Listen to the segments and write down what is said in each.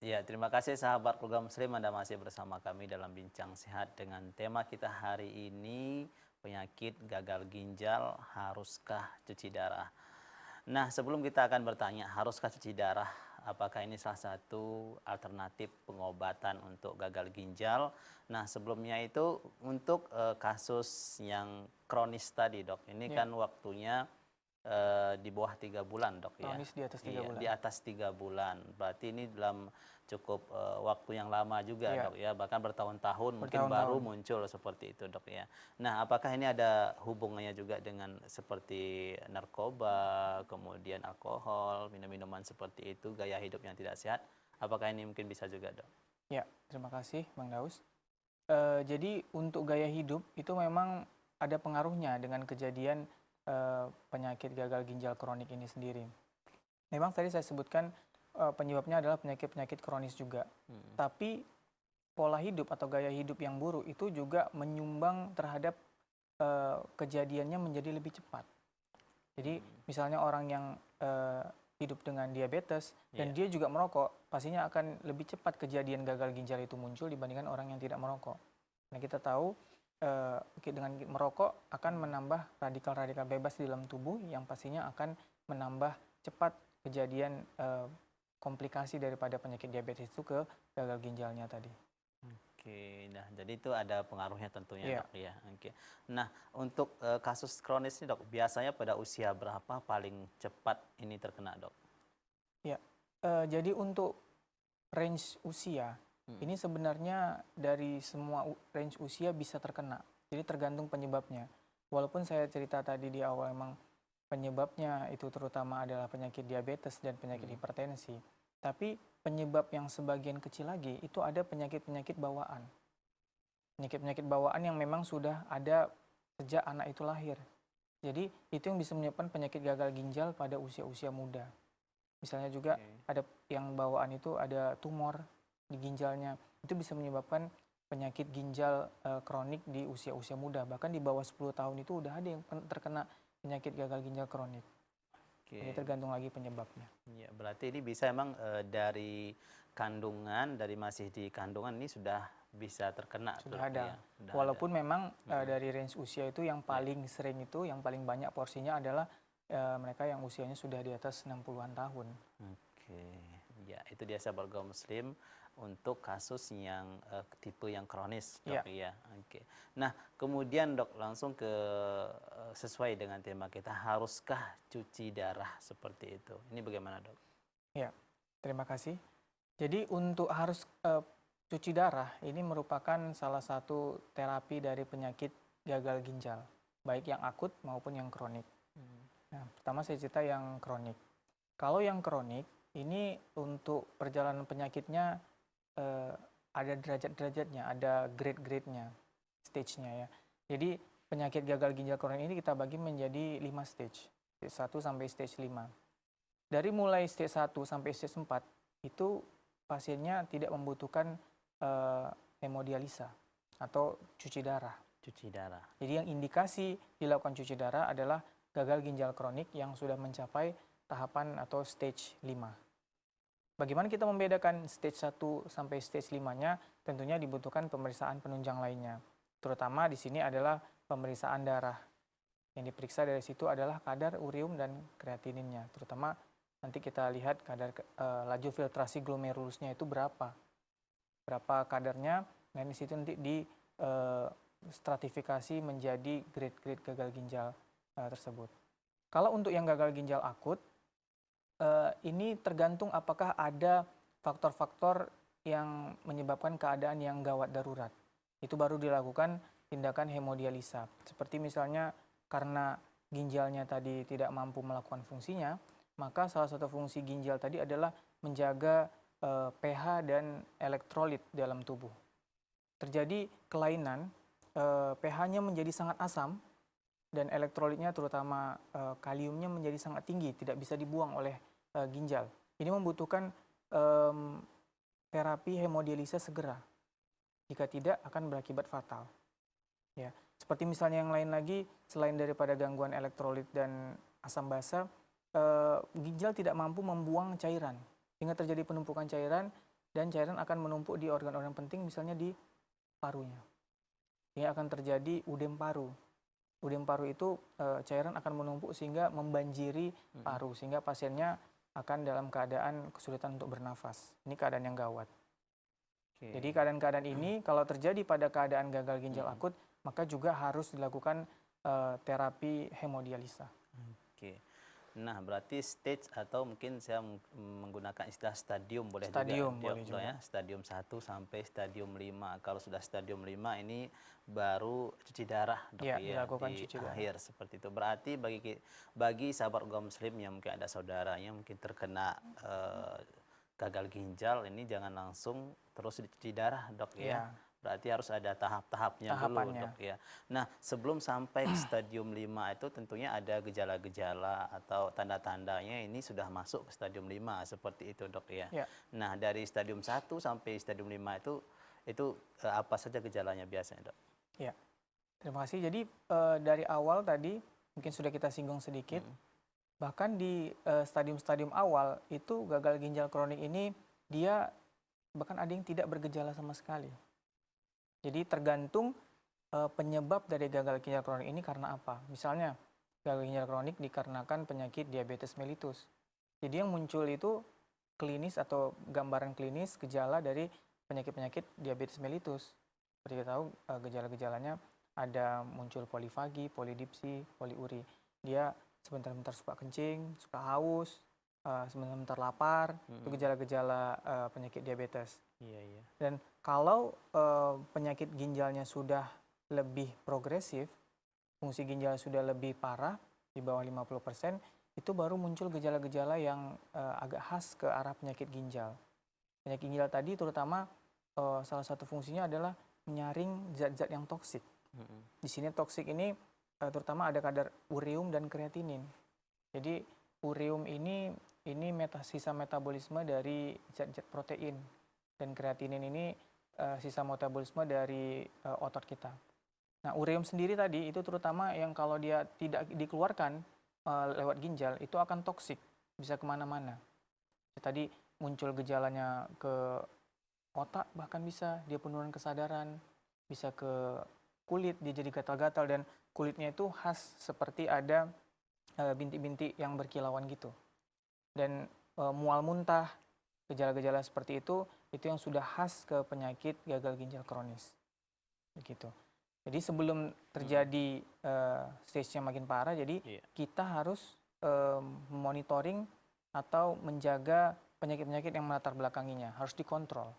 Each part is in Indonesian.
Ya, terima kasih sahabat keluarga muslim, Anda masih bersama kami dalam Bincang Sehat dengan tema kita hari ini, penyakit gagal ginjal, haruskah cuci darah? Nah, sebelum kita akan bertanya, haruskah cuci darah? Apakah ini salah satu alternatif pengobatan untuk gagal ginjal? Nah, sebelumnya itu untuk kasus yang kronis tadi, Dok. Ini Ya, kan waktunya di bawah 3 bulan, Dok, ya. kronis di atas tiga Iya, di bulan. atas 3 bulan. Berarti ini dalam cukup waktu yang lama juga, Ya, Dok, ya. Bahkan bertahun-tahun mungkin baru bertahun-tahun. muncul seperti itu, Dok, ya. Nah, apakah ini ada hubungannya juga dengan seperti narkoba, kemudian alkohol, minum-minuman seperti itu, gaya hidup yang tidak sehat? Apakah ini mungkin bisa juga, Dok? Ya, terima kasih Bang Daus. Jadi untuk gaya hidup itu memang ada pengaruhnya dengan kejadian penyakit gagal ginjal kronik ini sendiri. Memang tadi saya sebutkan penyebabnya adalah penyakit-penyakit kronis juga. Hmm. Tapi pola hidup atau gaya hidup yang buruk itu juga menyumbang terhadap kejadiannya menjadi lebih cepat. Jadi misalnya orang yang hidup dengan diabetes dan Iya. dia juga merokok, pastinya akan lebih cepat kejadian gagal ginjal itu muncul dibandingkan orang yang tidak merokok. Nah, kita tahu dengan merokok akan menambah radikal-radikal bebas di dalam tubuh yang pastinya akan menambah cepat kejadian komplikasi daripada penyakit diabetes itu ke gagal ginjalnya tadi. Oke, nah jadi itu ada pengaruhnya tentunya, Iya, Dok, ya. Oke. Nah, untuk kasus kronis ini, Dok, biasanya pada usia berapa paling cepat ini terkena, Dok? iya. Jadi untuk range usia Hmm. ini sebenarnya dari semua range usia bisa terkena. Jadi tergantung penyebabnya. Walaupun saya cerita tadi di awal memang penyebabnya itu terutama adalah penyakit diabetes dan penyakit Hmm. hipertensi. Tapi penyebab yang sebagian kecil lagi itu ada penyakit-penyakit bawaan. Penyakit-penyakit bawaan yang memang sudah ada sejak anak itu lahir. Jadi itu yang bisa menyebabkan penyakit gagal ginjal pada usia-usia muda. Misalnya juga Oke. ada yang bawaan itu ada tumor di ginjalnya. Itu bisa menyebabkan penyakit ginjal kronik di usia-usia muda. Bahkan di bawah 10 tahun itu udah ada yang terkena penyakit gagal ginjal kronik. Jadi Oke. tergantung lagi penyebabnya. Ya, berarti ini bisa emang dari kandungan, dari masih di kandungan ini sudah bisa terkena tuh, Sudah Dok, ada. ya. Sudah ada. Walaupun memang Hmm. dari range usia itu yang Ya. paling sering itu, yang paling banyak porsinya adalah mereka yang usianya sudah di atas 60-an tahun. Oke, ya itu dia sahabat kaum muslim untuk kasus yang tipe yang kronis, Dok, Ya, ya. Oke. Nah, kemudian, Dok, langsung ke sesuai dengan tema kita, haruskah cuci darah seperti itu? Ini bagaimana, Dok? ya. Terima kasih. Jadi untuk harus cuci darah ini merupakan salah satu terapi dari penyakit gagal ginjal, baik yang akut maupun yang kronik. Nah, pertama saya cerita yang kronik. Kalau yang kronik ini untuk perjalanan penyakitnya eh, ada derajat-derajatnya, ada grade-grade-nya, stage-nya ya. Jadi penyakit gagal ginjal kronik ini kita bagi menjadi 5 stage. Stage 1 sampai stage 5. Dari mulai stage 1 sampai stage 4 itu pasiennya tidak membutuhkan hemodialisa atau cuci darah. Cuci darah. Jadi yang indikasi dilakukan cuci darah adalah gagal ginjal kronik yang sudah mencapai tahapan atau stage 5. Bagaimana kita membedakan stage 1 sampai stage 5-nya? Tentunya dibutuhkan pemeriksaan penunjang lainnya. Terutama di sini adalah pemeriksaan darah. Yang diperiksa dari situ adalah kadar urium dan kreatininnya. Terutama nanti kita lihat kadar laju filtrasi glomerulusnya itu berapa kadarnya. Nah, di situ nanti di stratifikasi menjadi grade-grade gagal ginjal tersebut. Kalau untuk yang gagal ginjal akut, ini tergantung apakah ada faktor-faktor yang menyebabkan keadaan yang gawat darurat. Itu baru dilakukan tindakan hemodialisa. Seperti misalnya karena ginjalnya tadi tidak mampu melakukan fungsinya, maka salah satu fungsi ginjal tadi adalah menjaga pH dan elektrolit dalam tubuh. Terjadi kelainan, pH-nya menjadi sangat asam dan elektrolitnya terutama kaliumnya menjadi sangat tinggi, tidak bisa dibuang oleh ginjal. Ini membutuhkan terapi hemodialisa segera. Jika tidak akan berakibat fatal. Ya, seperti misalnya yang lain lagi selain daripada gangguan elektrolit dan asam basa, ginjal tidak mampu membuang cairan sehingga terjadi penumpukan cairan dan cairan akan menumpuk di organ-organ penting, misalnya di parunya. Ini akan terjadi udem paru. Udem paru itu cairan akan menumpuk sehingga membanjiri paru, sehingga pasiennya akan dalam keadaan kesulitan untuk bernafas. Ini keadaan yang gawat. Jadi keadaan-keadaan ini kalau terjadi pada keadaan gagal ginjal akut, maka juga harus dilakukan terapi hemodialisa. Oke. Nah, berarti stage atau mungkin saya menggunakan istilah stadium boleh Stadium juga, boleh Dok, juga. ya. Stadium 1 sampai stadium 5. Kalau sudah stadium 5 ini baru cuci darah, Dok, Ya, ya, dilakukan di cuci darah. akhir seperti itu. Berarti bagi sahabat organ muslim yang mungkin ada saudaranya mungkin terkena gagal ginjal, ini jangan langsung terus dicuci darah, Dok, ya. Ya. Berarti harus ada tahap-tahapnya dulu, Tahapannya. Dok, ya. Nah, sebelum sampai ke stadium 5 itu tentunya ada gejala-gejala atau tanda-tandanya ini sudah masuk ke stadium 5 seperti itu, Dok, ya. Ya. Nah, dari stadium 1 sampai stadium 5 itu apa saja gejalanya biasanya, Dok? Ya. Terima kasih. Jadi dari awal tadi mungkin sudah kita singgung sedikit. Bahkan di stadium-stadium awal itu gagal ginjal kronik ini dia bahkan ada yang tidak bergejala sama sekali. Jadi tergantung penyebab dari gagal ginjal kronik ini karena apa. Misalnya gagal ginjal kronik dikarenakan penyakit diabetes mellitus. Jadi yang muncul itu klinis atau gambaran klinis gejala dari penyakit-penyakit diabetes mellitus. Seperti kita tahu gejala-gejalanya ada muncul polifagi, polidipsi, poliuri. Dia sebentar-bentar suka kencing, suka haus, sebentar-bentar lapar. Itu gejala-gejala penyakit diabetes. Iya, iya. Dan kalau penyakit ginjalnya sudah lebih progresif, fungsi ginjal sudah lebih parah, di bawah 50%, itu baru muncul gejala-gejala yang agak khas ke arah penyakit ginjal. Penyakit ginjal tadi terutama salah satu fungsinya adalah menyaring zat-zat yang toksik. Di sini toksik ini terutama ada kadar ureum dan kreatinin. Jadi ureum ini sisa metabolisme dari zat-zat protein. Dan kreatinin ini sisa metabolisme dari otot kita. Nah, ureum sendiri tadi itu terutama yang kalau dia tidak dikeluarkan lewat ginjal itu akan toksik, bisa kemana-mana. Tadi muncul gejalanya ke otak, bahkan bisa dia penurunan kesadaran, bisa ke kulit, dia jadi gatal-gatal dan kulitnya itu khas seperti ada bintik-bintik yang berkilauan gitu. Dan mual muntah, gejala-gejala seperti itu yang sudah khas ke penyakit gagal ginjal kronis. Begitu. Jadi sebelum terjadi stage-nya makin parah, jadi kita harus monitoring atau menjaga penyakit-penyakit yang melatar belakanginya, harus dikontrol.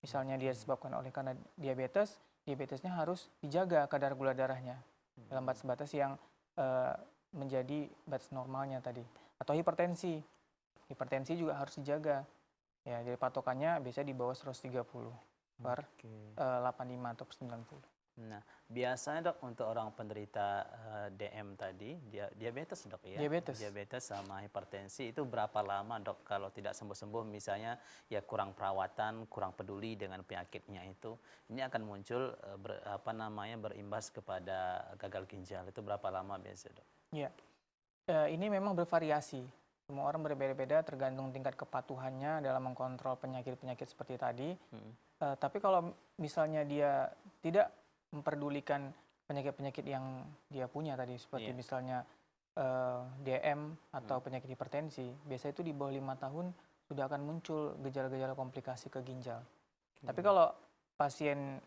Misalnya dia disebabkan oleh karena diabetesnya harus dijaga kadar gula darahnya dalam batas-batas yang menjadi batas normalnya tadi. Atau hipertensi juga harus dijaga. Ya, jadi patokannya biasanya di bawah 130 per 85 atau per 90. Nah, biasanya, Dok, untuk orang penderita DM tadi, diabetes, Dok, ya? Diabetes sama hipertensi itu berapa lama, Dok, kalau tidak sembuh-sembuh, misalnya ya kurang perawatan, kurang peduli dengan penyakitnya itu, ini akan muncul berimbas kepada gagal ginjal. Itu berapa lama biasanya, Dok? Ya, ini memang bervariasi. Semua orang berbeda-beda tergantung tingkat kepatuhannya dalam mengkontrol penyakit-penyakit seperti tadi. Tapi kalau misalnya dia tidak memperdulikan penyakit-penyakit yang dia punya tadi, seperti misalnya DM atau penyakit hipertensi, biasanya itu di bawah 5 tahun sudah akan muncul gejala-gejala komplikasi ke ginjal. Tapi kalau pasien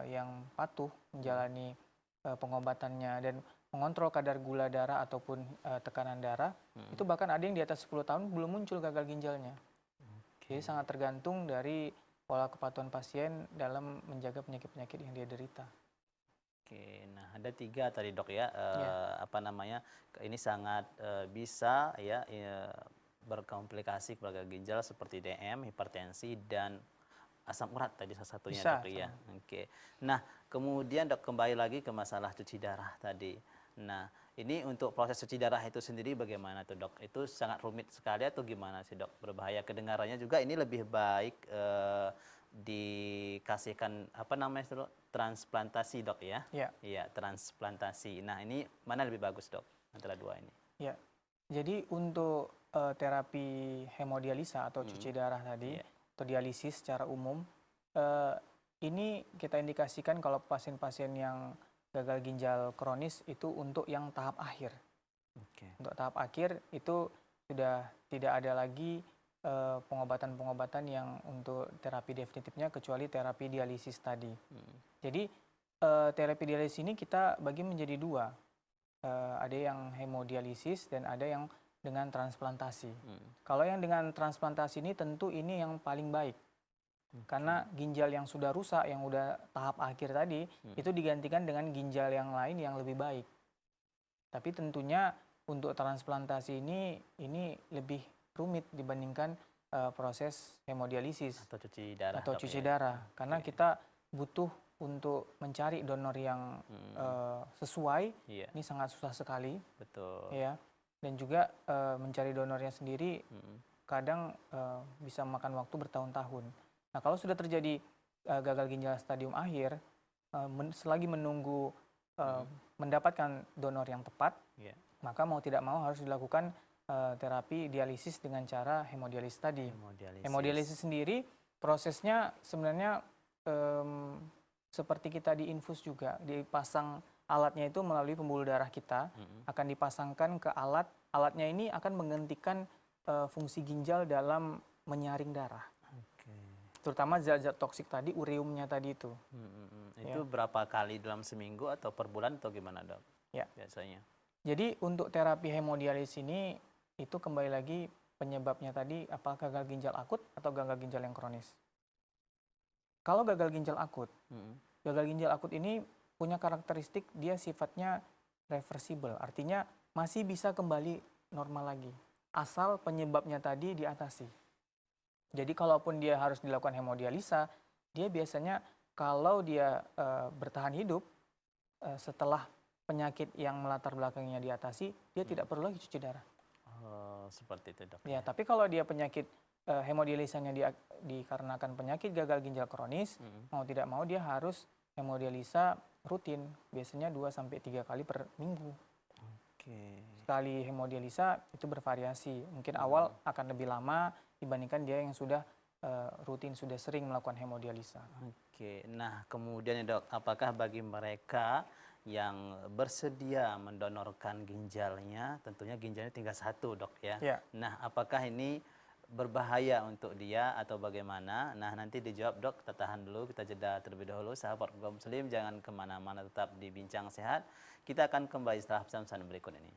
yang patuh menjalani pengobatannya dan mengontrol kadar gula darah ataupun tekanan darah, itu bahkan ada yang di atas 10 tahun belum muncul gagal ginjalnya. Jadi sangat tergantung dari pola kepatuhan pasien dalam menjaga penyakit-penyakit yang dia derita. Oke, nah ada 3 tadi, Dok, ya, ini sangat bisa ya berkomplikasi ke gagal ginjal seperti DM, hipertensi, dan asam urat tadi salah satunya, Dok, ya. Oke. Nah, kemudian, Dok, kembali lagi ke masalah cuci darah tadi. Nah, ini untuk proses cuci darah itu sendiri bagaimana tuh, Dok? Itu sangat rumit sekali atau gimana sih, Dok? Berbahaya kedengarannya juga ini lebih baik dikasihkan transplantasi, Dok, ya? Iya, transplantasi. Nah, ini mana lebih bagus, Dok, antara 2 ini? Ya. Jadi untuk terapi hemodialisa atau cuci darah tadi, atau dialisis secara umum. Eh, ini kita indikasikan kalau pasien-pasien yang gagal ginjal kronis itu untuk yang tahap akhir. Oke. Untuk tahap akhir itu sudah tidak ada lagi pengobatan-pengobatan yang untuk terapi definitifnya kecuali terapi dialisis tadi. Jadi terapi dialisis ini kita bagi menjadi dua. Ada yang hemodialisis dan ada yang dengan transplantasi. Kalau yang dengan transplantasi ini tentu ini yang paling baik. Karena ginjal yang sudah rusak, yang udah tahap akhir tadi, itu digantikan dengan ginjal yang lain yang lebih baik. Tapi tentunya untuk transplantasi ini lebih rumit dibandingkan proses hemodialisis Atau cuci darah. atau Dok, cuci ya? darah. Karena kita butuh untuk mencari donor yang sesuai, Iya, ini sangat susah sekali, betul. ya. Dan juga mencari donornya sendiri kadang bisa memakan waktu bertahun-tahun. Nah, kalau sudah terjadi gagal ginjal stadium akhir, selagi menunggu mendapatkan donor yang tepat, Iya. maka mau tidak mau harus dilakukan terapi dialisis dengan cara hemodialisis tadi. Hemodialisis. Hemodialisis sendiri prosesnya sebenarnya seperti kita diinfus juga, dipasang alatnya itu melalui pembuluh darah kita, akan dipasangkan ke alat. Alatnya ini akan menghentikan fungsi ginjal dalam menyaring darah. Oke. Terutama zat-zat toksik tadi, ureumnya tadi itu. Itu berapa kali dalam seminggu atau per bulan atau gimana, Dok? Ya. Biasanya. Jadi untuk terapi hemodialisis ini itu kembali lagi penyebabnya tadi apakah gagal ginjal akut atau gagal ginjal yang kronis. Kalau gagal ginjal akut ini punya karakteristik dia sifatnya reversible, artinya masih bisa kembali normal lagi asal penyebabnya tadi diatasi. Jadi kalaupun dia harus dilakukan hemodialisa, dia biasanya kalau dia bertahan hidup setelah penyakit yang melatar belakangnya diatasi, dia tidak perlu lagi cuci darah. Oh, seperti itu, Dok. Ya, tapi kalau dia penyakit hemodialisanya dikarenakan penyakit gagal ginjal kronis, mau tidak mau dia harus hemodialisa rutin, biasanya 2-3 kali per minggu. Oke. Sekali hemodialisa itu bervariasi, mungkin awal akan lebih lama dibandingkan dia yang sudah rutin, sudah sering melakukan hemodialisa. Oke, nah kemudian ya, Dok, apakah bagi mereka yang bersedia mendonorkan ginjalnya, tentunya ginjalnya tinggal satu, Dok, ya? Ya. Nah, apakah ini berbahaya untuk dia atau bagaimana? Nah, nanti dijawab, Dok. Kita tahan dulu, kita jeda terlebih dahulu. Sahabat keluarga muslim, jangan kemana-mana, tetap di Bincang Sehat. Kita akan kembali setelah pesan-pesan berikut ini.